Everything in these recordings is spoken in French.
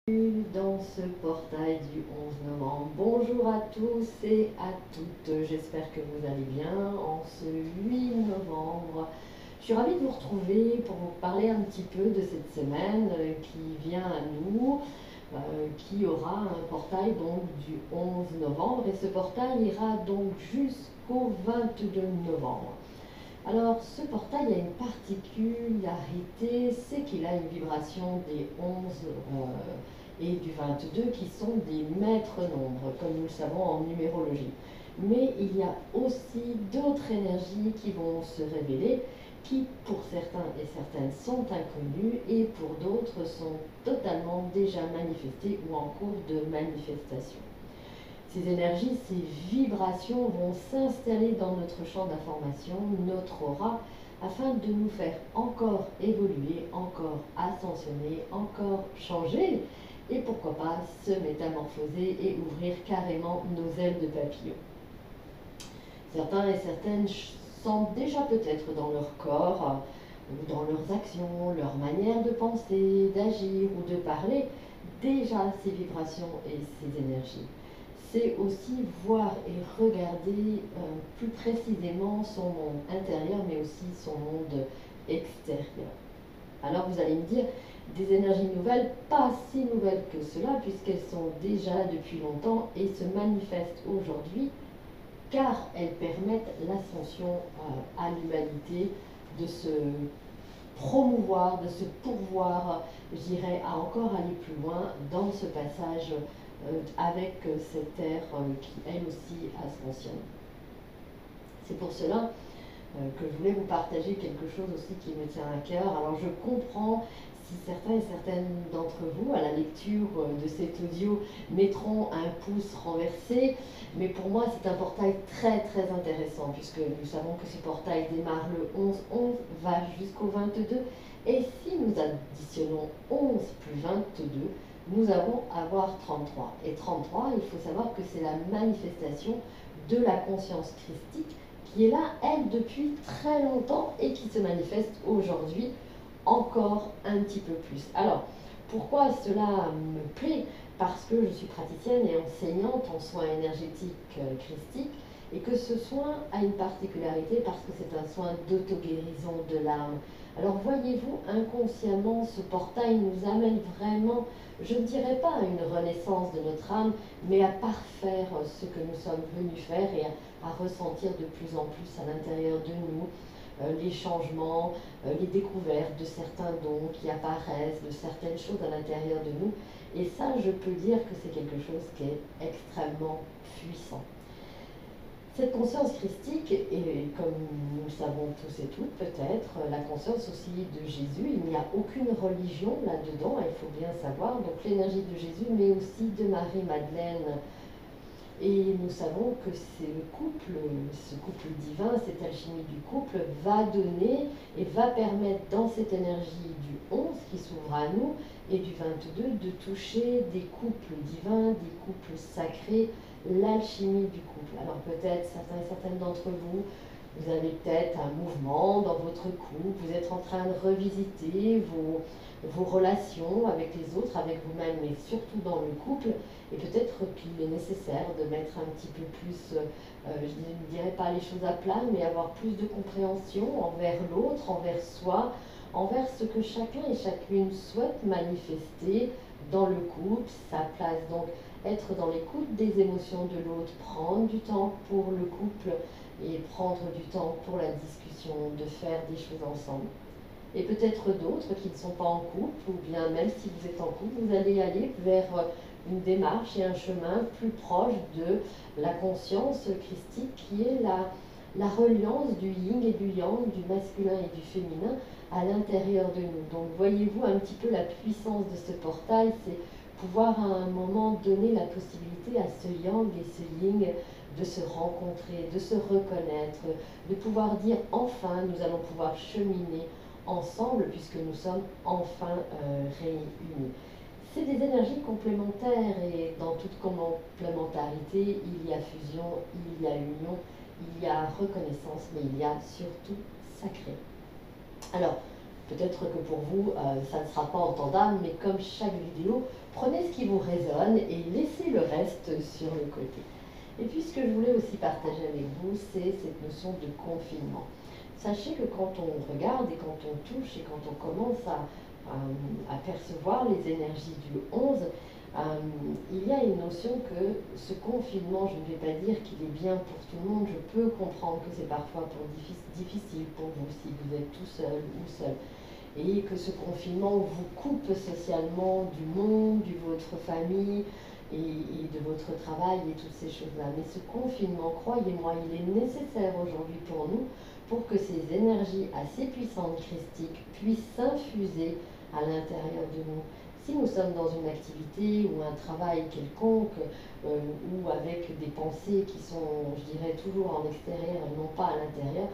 Dans ce portail du 11 novembre. Bonjour à tous et à toutes, j'espère que vous allez bien en ce 8 novembre. Je suis ravie de vous retrouver pour vous parler un petit peu de cette semaine qui vient à nous, qui aura un portail donc du 11 novembre et ce portail ira donc jusqu'au 22 novembre. Alors, ce portail a une particularité, c'est qu'il a une vibration des 11 et du 22 qui sont des maîtres nombres, comme nous le savons en numérologie. Mais il y a aussi d'autres énergies qui vont se révéler, qui pour certains et certaines sont inconnues et pour d'autres sont totalement déjà manifestées ou en cours de manifestation. Ces énergies, ces vibrations vont s'installer dans notre champ d'information, notre aura, afin de nous faire encore évoluer, encore ascensionner, encore changer, et pourquoi pas se métamorphoser et ouvrir carrément nos ailes de papillon. Certains et certaines sentent déjà peut-être dans leur corps, ou dans leurs actions, leur manière de penser, d'agir ou de parler, déjà ces vibrations et ces énergies. C'est aussi voir et regarder plus précisément son monde intérieur, mais aussi son monde extérieur. Alors vous allez me dire, des énergies nouvelles, pas si nouvelles que cela, puisqu'elles sont déjà là depuis longtemps et se manifestent aujourd'hui, car elles permettent l'ascension à l'humanité de se promouvoir, de se pourvoir, je dirais, à encore aller plus loin dans ce passage avec cette ère qui elle aussi ascensionne. C'est pour cela que je voulais vous partager quelque chose aussi qui me tient à cœur. Alors je comprends si certains et certaines d'entre vous, à la lecture de cet audio, mettront un pouce renversé, mais pour moi c'est un portail très très intéressant, puisque nous savons que ce portail démarre le 11-11, va jusqu'au 22, et si nous additionnons 11 plus 22, nous allons avoir 33. Et 33, il faut savoir que c'est la manifestation de la conscience christique, qui est là, elle, depuis très longtemps et qui se manifeste aujourd'hui encore un petit peu plus. Alors, pourquoi cela me plaît? Parce que je suis praticienne et enseignante en soins énergétiques christiques, et que ce soin a une particularité parce que c'est un soin d'auto-guérison de l'âme. Alors voyez-vous, inconsciemment, ce portail nous amène vraiment, je ne dirais pas à une renaissance de notre âme, mais à parfaire ce que nous sommes venus faire et à ressentir de plus en plus à l'intérieur de nous les changements, les découvertes de certains dons qui apparaissent, de certaines choses à l'intérieur de nous. Et ça, je peux dire que c'est quelque chose qui est extrêmement puissant. Cette conscience christique, et comme nous le savons tous et toutes peut-être, la conscience aussi de Jésus, il n'y a aucune religion là-dedans, il faut bien savoir, donc l'énergie de Jésus, mais aussi de Marie-Madeleine. Et nous savons que c'est ce couple divin, cette alchimie du couple va donner et va permettre dans cette énergie du 11 qui s'ouvre à nous et du 22 de toucher des couples divins, des couples sacrés, l'alchimie du couple. Alors peut-être certains et certaines d'entre vous, vous avez peut-être un mouvement dans votre couple, vous êtes en train de revisiter vos relations avec les autres, avec vous-même, mais surtout dans le couple. Et peut-être qu'il est nécessaire de mettre un petit peu plus, je ne dirais pas les choses à plat, mais avoir plus de compréhension envers l'autre, envers soi, envers ce que chacun et chacune souhaite manifester dans le couple, sa place. Donc être dans l'écoute des émotions de l'autre, prendre du temps pour le couple et prendre du temps pour la discussion, de faire des choses ensemble. Et peut-être d'autres qui ne sont pas en couple, ou bien même si vous êtes en couple, vous allez aller vers une démarche et un chemin plus proche de la conscience christique qui est la reliance du yin et du yang, du masculin et du féminin à l'intérieur de nous. Donc voyez-vous un petit peu la puissance de ce portail, c'est pouvoir à un moment donner la possibilité à ce yang et ce yin de se rencontrer, de se reconnaître, de pouvoir dire enfin nous allons pouvoir cheminer ensemble puisque nous sommes enfin réunis. C'est des énergies complémentaires et dans toute complémentarité, il y a fusion, il y a union, il y a reconnaissance, mais il y a surtout sacré. Alors, peut-être que pour vous, ça ne sera pas entendable, mais comme chaque vidéo, Prenez ce qui vous résonne et laissez le reste sur le côté. Et puis ce que je voulais aussi partager avec vous, c'est cette notion de confinement. Sachez que quand on regarde et quand on touche et quand on commence à percevoir les énergies du 11, il y a une notion que ce confinement, je ne vais pas dire qu'il est bien pour tout le monde, je peux comprendre que c'est parfois difficile pour vous si vous êtes tout seul ou seul, et que ce confinement vous coupe socialement du monde, de votre famille et de votre travail et toutes ces choses-là. Mais ce confinement, croyez-moi, il est nécessaire aujourd'hui pour nous pour que ces énergies assez puissantes christiques puissent s'infuser à l'intérieur de nous. Si nous sommes dans une activité ou un travail quelconque, ou avec des pensées qui sont, je dirais, toujours en extérieur et non pas à l'intérieur,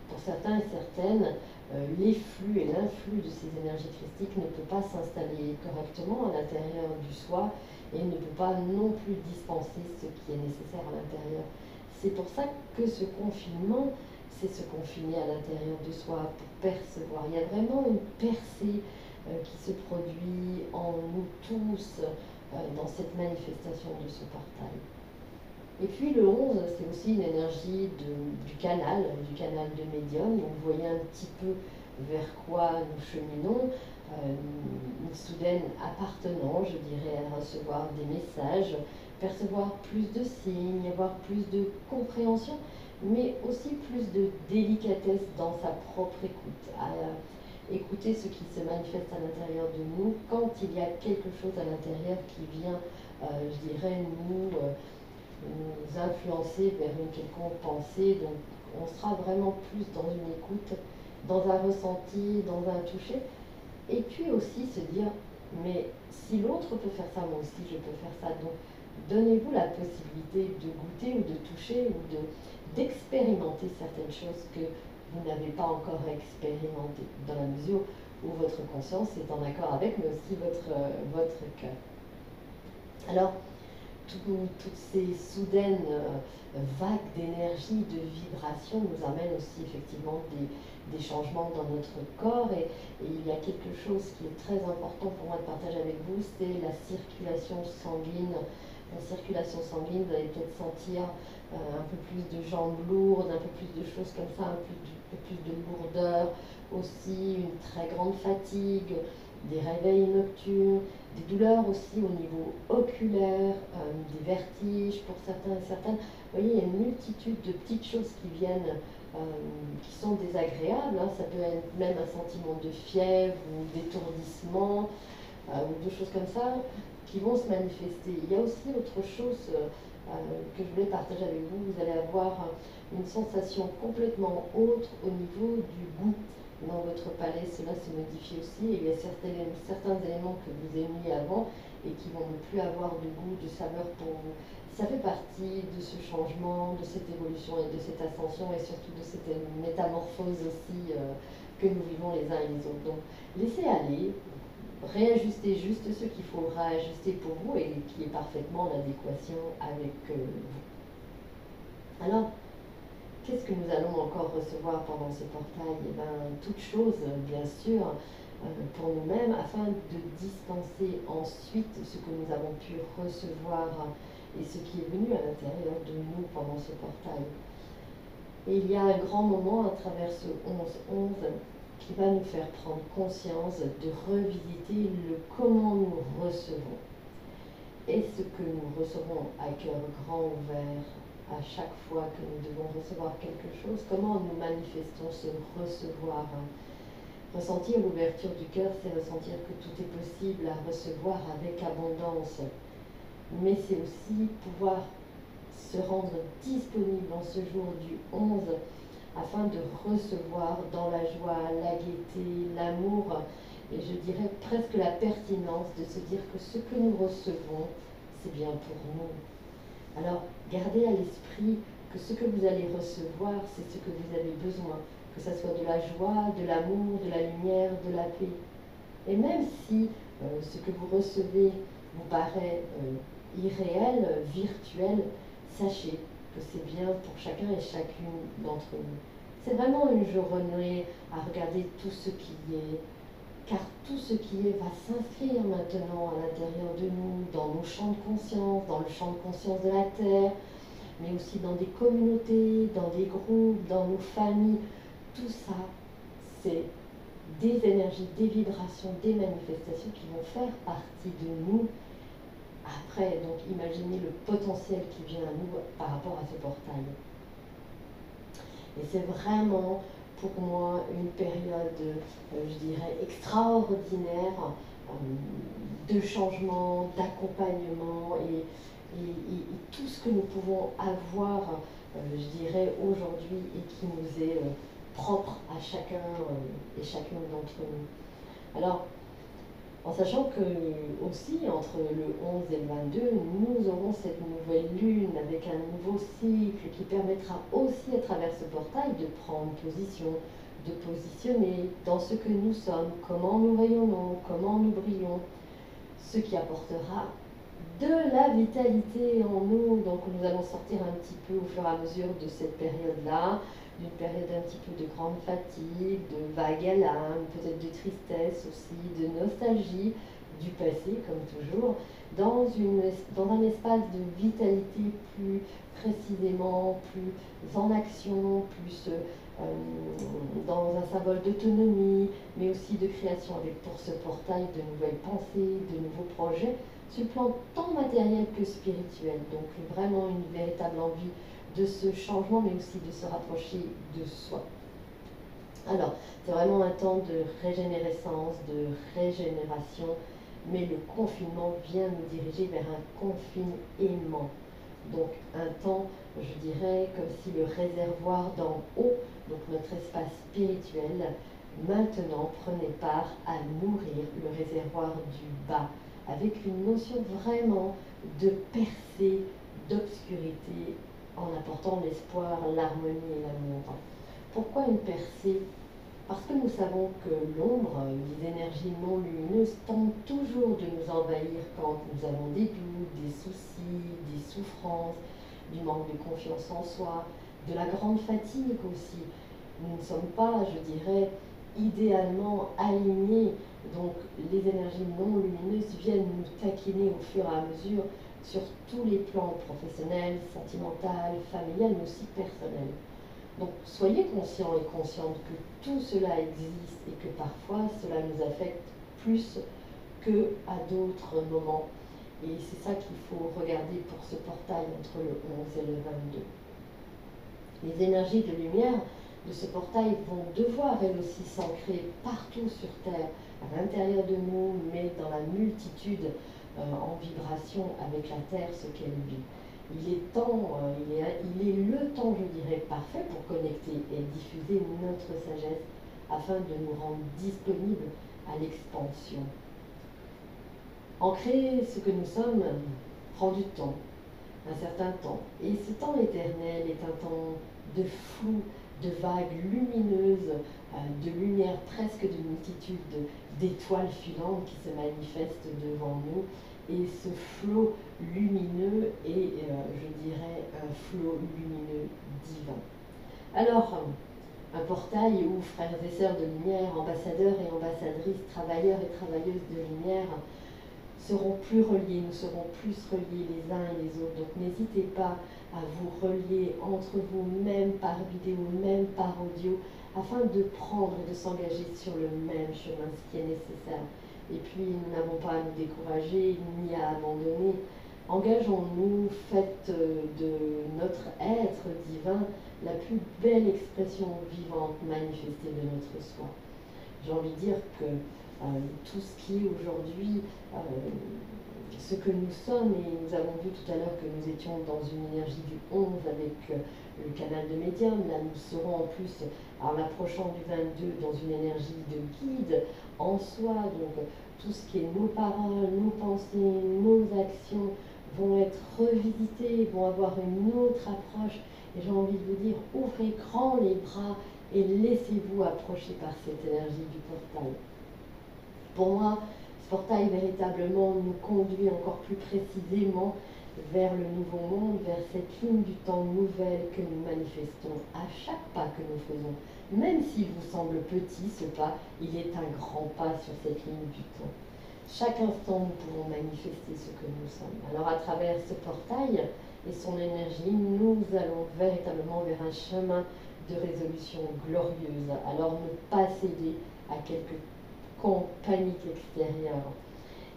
pour certains et certaines, les flux et l'influx de ces énergies christiques ne peut pas s'installer correctement à l'intérieur du soi et ne peut pas non plus dispenser ce qui est nécessaire à l'intérieur. C'est pour ça que ce confinement, c'est se confiner à l'intérieur de soi pour percevoir. Il y a vraiment une percée qui se produit en nous tous dans cette manifestation de ce portail. Et puis le 11, c'est aussi une énergie du canal de médium. Donc vous voyez un petit peu vers quoi nous cheminons, une soudaine appartenance, je dirais, à recevoir des messages, percevoir plus de signes, avoir plus de compréhension, mais aussi plus de délicatesse dans sa propre écoute, à écouter ce qui se manifeste à l'intérieur de nous quand il y a quelque chose à l'intérieur qui vient, je dirais, nous influencer vers une quelconque pensée. Donc on sera vraiment plus dans une écoute, dans un ressenti, dans un toucher. Et puis aussi se dire, mais si l'autre peut faire ça, moi aussi je peux faire ça. Donc donnez-vous la possibilité de goûter ou de toucher ou d'expérimenter certaines choses que vous n'avez pas encore expérimentées, dans la mesure où votre conscience est en accord avec, mais aussi votre cœur. Alors, toutes ces soudaines vagues d'énergie, de vibration nous amènent aussi effectivement des changements dans notre corps et il y a quelque chose qui est très important pour moi de partager avec vous, c'est la circulation sanguine. La circulation sanguine, vous allez peut-être sentir un peu plus de jambes lourdes, un peu plus de choses comme ça, un peu plus de lourdeur, aussi une très grande fatigue, des réveils nocturnes, des douleurs aussi au niveau oculaire, des vertiges pour certains et certaines. Vous voyez, il y a une multitude de petites choses qui viennent, qui sont désagréables. Hein. Ça peut être même un sentiment de fièvre ou d'étourdissement, ou de choses comme ça, qui vont se manifester. Il y a aussi autre chose que je voulais partager avec vous. Vous allez avoir une sensation complètement autre au niveau du goût. Dans votre palais, cela se modifie aussi et il y a certains éléments que vous aimiez avant et qui vont ne plus avoir de goût, de saveur pour vous. Ça fait partie de ce changement, de cette évolution et de cette ascension et surtout de cette métamorphose aussi que nous vivons les uns et les autres. Donc laissez aller, réajustez juste ce qu'il faut réajuster pour vous et qui est parfaitement en adéquation avec vous. Alors, qu'est-ce que nous allons encore recevoir pendant ce portail? Eh bien, toutes choses, bien sûr, pour nous-mêmes, afin de dispenser ensuite ce que nous avons pu recevoir et ce qui est venu à l'intérieur de nous pendant ce portail. Et il y a un grand moment à travers ce 11-11 qui va nous faire prendre conscience de revisiter le comment nous recevons. Est-ce que nous recevons à cœur grand ouvert à chaque fois que nous devons recevoir quelque chose? Comment nous manifestons ce recevoir? Ressentir l'ouverture du cœur, c'est ressentir que tout est possible à recevoir avec abondance. Mais c'est aussi pouvoir se rendre disponible en ce jour du 11 afin de recevoir dans la joie, la gaieté, l'amour et je dirais presque la pertinence de se dire que ce que nous recevons, c'est bien pour nous. Alors, gardez à l'esprit que ce que vous allez recevoir, c'est ce que vous avez besoin, que ce soit de la joie, de l'amour, de la lumière, de la paix. Et même si ce que vous recevez vous paraît irréel, virtuel, sachez que c'est bien pour chacun et chacune d'entre nous. C'est vraiment une journée à regarder tout ce qui est car tout ce qui est va s'inscrire maintenant à l'intérieur de nous, dans nos champs de conscience, dans le champ de conscience de la Terre, mais aussi dans des communautés, dans des groupes, dans nos familles. Tout ça, c'est des énergies, des vibrations, des manifestations qui vont faire partie de nous. Après, donc imaginez le potentiel qui vient à nous par rapport à ce portail. Et c'est vraiment pour moi une période, je dirais, extraordinaire de changement, d'accompagnement et tout ce que nous pouvons avoir, je dirais, aujourd'hui et qui nous est propre à chacun et chacune d'entre nous. Alors, en sachant que aussi, entre le 11 et le 22, nous aurons cette nouvelle lune avec un nouveau cycle qui permettra aussi à travers ce portail de prendre position, de positionner dans ce que nous sommes, comment nous rayonnons, comment nous brillons, ce qui apportera de la vitalité en nous. Donc nous allons sortir un petit peu au fur et à mesure de cette période-là, d'une période un petit peu de grande fatigue, de vague à l'âme, peut-être de tristesse aussi, de nostalgie du passé, comme toujours, dans un espace de vitalité plus précisément, plus en action, plus dans un symbole d'autonomie, mais aussi de création avec pour ce portail de nouvelles pensées, de nouveaux projets, sur le plan tant matériel que spirituel. Donc vraiment une véritable envie de ce changement, mais aussi de se rapprocher de soi. Alors, c'est vraiment un temps de régénérescence, de régénération, mais le confinement vient nous diriger vers un confinement. Donc, un temps, je dirais, comme si le réservoir d'en haut, donc notre espace spirituel, maintenant prenait part à nourrir le réservoir du bas, avec une notion vraiment de percée, d'obscurité, en apportant l'espoir, l'harmonie et l'amour. Pourquoi une percée? Parce que nous savons que l'ombre, les énergies non lumineuses, tentent toujours de nous envahir quand nous avons des doutes, des soucis, des souffrances, du manque de confiance en soi, de la grande fatigue aussi. Nous ne sommes pas, je dirais, idéalement alignés. Donc les énergies non lumineuses viennent nous taquiner au fur et à mesure sur tous les plans professionnels, sentimental, familial, mais aussi personnel. Donc soyez conscients et conscientes que tout cela existe et que parfois cela nous affecte plus qu'à d'autres moments. Et c'est ça qu'il faut regarder pour ce portail entre le 11 et le 22. Les énergies de lumière de ce portail vont devoir elles aussi s'ancrer partout sur Terre, à l'intérieur de nous, mais dans la multitude en vibration avec la Terre, ce qu'elle vit. Il est le temps, je dirais, parfait pour connecter et diffuser notre sagesse afin de nous rendre disponibles à l'expansion. Ancrer ce que nous sommes prend du temps, un certain temps. Et ce temps éternel est un temps de flou, de vagues lumineuses, de lumière, presque de multitude d'étoiles filantes qui se manifestent devant nous. Et ce flot lumineux est, je dirais, un flot lumineux divin. Alors, un portail où frères et sœurs de lumière, ambassadeurs et ambassadrices, travailleurs et travailleuses de lumière, seront plus reliés, nous serons plus reliés les uns et les autres. Donc n'hésitez pas à vous relier entre vous, même par vidéo, même par audio, afin de prendre et de s'engager sur le même chemin, ce qui est nécessaire. Et puis nous n'avons pas à nous décourager ni à abandonner. Engageons-nous, faites de notre être divin la plus belle expression vivante, manifestée de notre soi. J'ai envie de dire que tout ce qui est aujourd'hui, ce que nous sommes, et nous avons vu tout à l'heure que nous étions dans une énergie du 11 avec le canal de médium, là nous serons en plus, en approchant du 22, dans une énergie de guide en soi, donc tout ce qui est nos paroles, nos pensées, nos actions vont être revisitées, vont avoir une autre approche, et j'ai envie de vous dire, ouvrez grand les bras et laissez-vous approcher par cette énergie du portail. Pour moi, ce portail véritablement nous conduit encore plus précisément vers le nouveau monde, vers cette ligne du temps nouvelle que nous manifestons à chaque pas que nous faisons, Même s'il vous semble petit, ce pas, il est un grand pas sur cette ligne du temps. Chaque instant, nous pouvons manifester ce que nous sommes. Alors à travers ce portail et son énergie, nous allons véritablement vers un chemin de résolution glorieuse. Alors ne pas céder à quelque panique extérieure.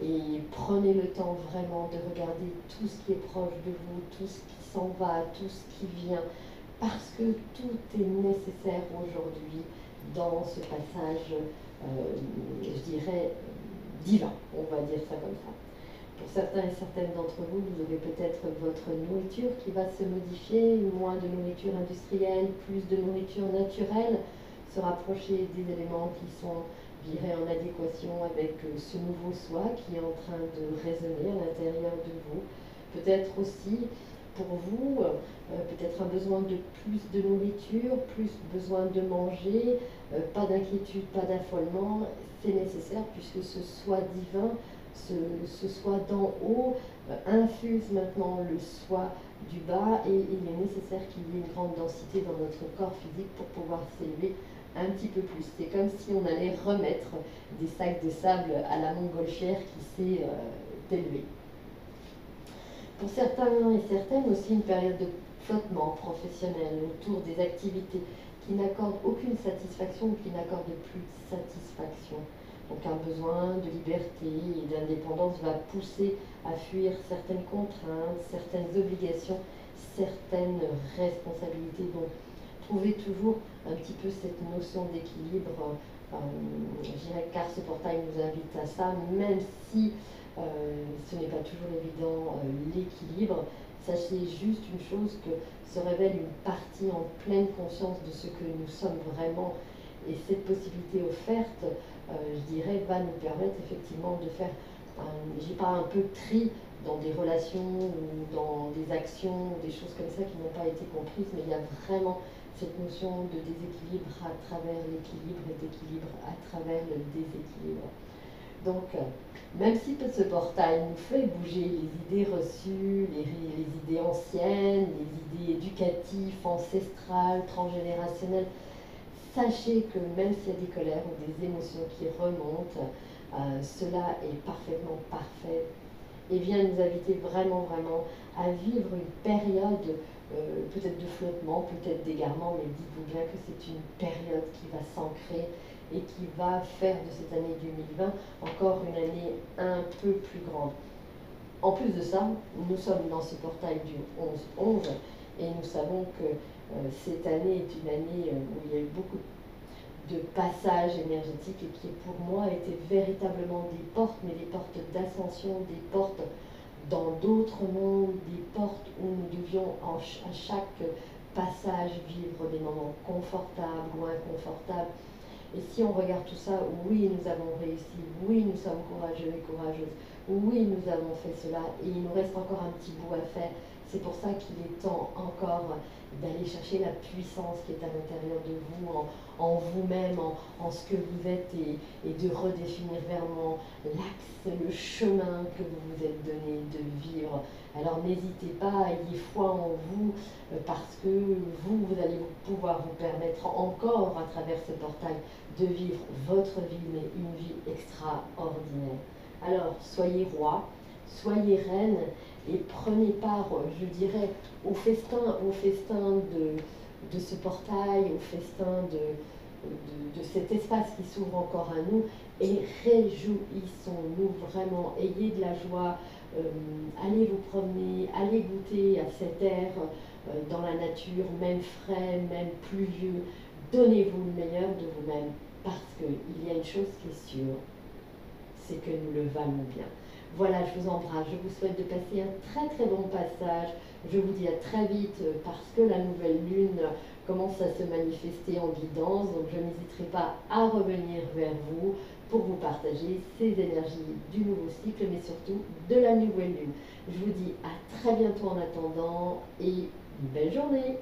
Et prenez le temps vraiment de regarder tout ce qui est proche de vous, tout ce qui s'en va, tout ce qui vient, parce que tout est nécessaire aujourd'hui dans ce passage, je dirais, divin, on va dire ça comme ça. Pour certains et certaines d'entre vous, vous aurez peut-être votre nourriture qui va se modifier, moins de nourriture industrielle, plus de nourriture naturelle, se rapprocher des éléments qui sont, je dirais, en adéquation avec ce nouveau soi qui est en train de résonner à l'intérieur de vous. Peut-être aussi pour vous, peut-être un besoin de plus de nourriture, plus besoin de manger, pas d'inquiétude, pas d'affolement, c'est nécessaire puisque ce soi divin, ce soi d'en haut infuse maintenant le soi du bas et il est nécessaire qu'il y ait une grande densité dans notre corps physique pour pouvoir s'élever un petit peu plus. C'est comme si on allait remettre des sacs de sable à la montgolfière qui s'est élevée. Pour certains et certaines aussi une période de flottement professionnel autour des activités qui n'accordent aucune satisfaction ou qui n'accordent plus de satisfaction. Donc un besoin de liberté et d'indépendance va pousser à fuir certaines contraintes, certaines obligations, certaines responsabilités. Donc trouvez toujours un petit peu cette notion d'équilibre. Je dirais car ce portail nous invite à ça, même si ce n'est pas toujours évident l'équilibre. Sachez juste une chose, que se révèle une partie en pleine conscience de ce que nous sommes vraiment. Et cette possibilité offerte, je dirais, va nous permettre effectivement de faire, je dis pas un peu de tri dans des relations ou dans des actions, des choses comme ça qui n'ont pas été comprises, mais il y a vraiment cette notion de déséquilibre à travers l'équilibre et d'équilibre à travers le déséquilibre. Donc, même si ce portail nous fait bouger les idées reçues, les idées anciennes, les idées éducatives, ancestrales, transgénérationnelles, sachez que même s'il y a des colères ou des émotions qui remontent, cela est parfaitement parfait et vient nous inviter vraiment, vraiment à vivre une période peut-être de flottement, peut-être d'égarement, mais dites-vous bien que c'est une période qui va s'ancrer et qui va faire de cette année 2020 encore une année un peu plus grande. En plus de ça, nous sommes dans ce portail du 11-11 et nous savons que cette année est une année où il y a eu beaucoup de passages énergétiques et qui pour moi étaient véritablement des portes, mais des portes d'ascension, des portes dans d'autres mondes, des portes où nous devions à chaque passage vivre des moments confortables ou inconfortables. Et si on regarde tout ça, oui, nous avons réussi, oui, nous sommes courageux et courageuses, oui, nous avons fait cela et il nous reste encore un petit bout à faire. C'est pour ça qu'il est temps encore d'aller chercher la puissance qui est à l'intérieur de vous, en vous-même, en ce que vous êtes et de redéfinir vraiment l'axe, le chemin que vous vous êtes donné de vivre. Alors n'hésitez pas, ayez foi en vous parce que vous allez pouvoir vous permettre encore à travers ce portail de vivre votre vie, mais une vie extraordinaire. Alors soyez roi, soyez reine et prenez part, je dirais, au festin de ce portail, au festin de cet espace qui s'ouvre encore à nous et réjouissons-nous vraiment, ayez de la joie, allez vous promener, allez goûter à cet air dans la nature, même frais, même pluvieux, donnez-vous le meilleur de vous-même parce qu'il y a une chose qui est sûre, c'est que nous le valons bien. Voilà, je vous embrasse, je vous souhaite de passer un très très bon passage. Je vous dis à très vite parce que la nouvelle lune commence à se manifester en guidance, donc je n'hésiterai pas à revenir vers vous pour vous partager ces énergies du nouveau cycle, mais surtout de la nouvelle lune. Je vous dis à très bientôt en attendant et une belle journée.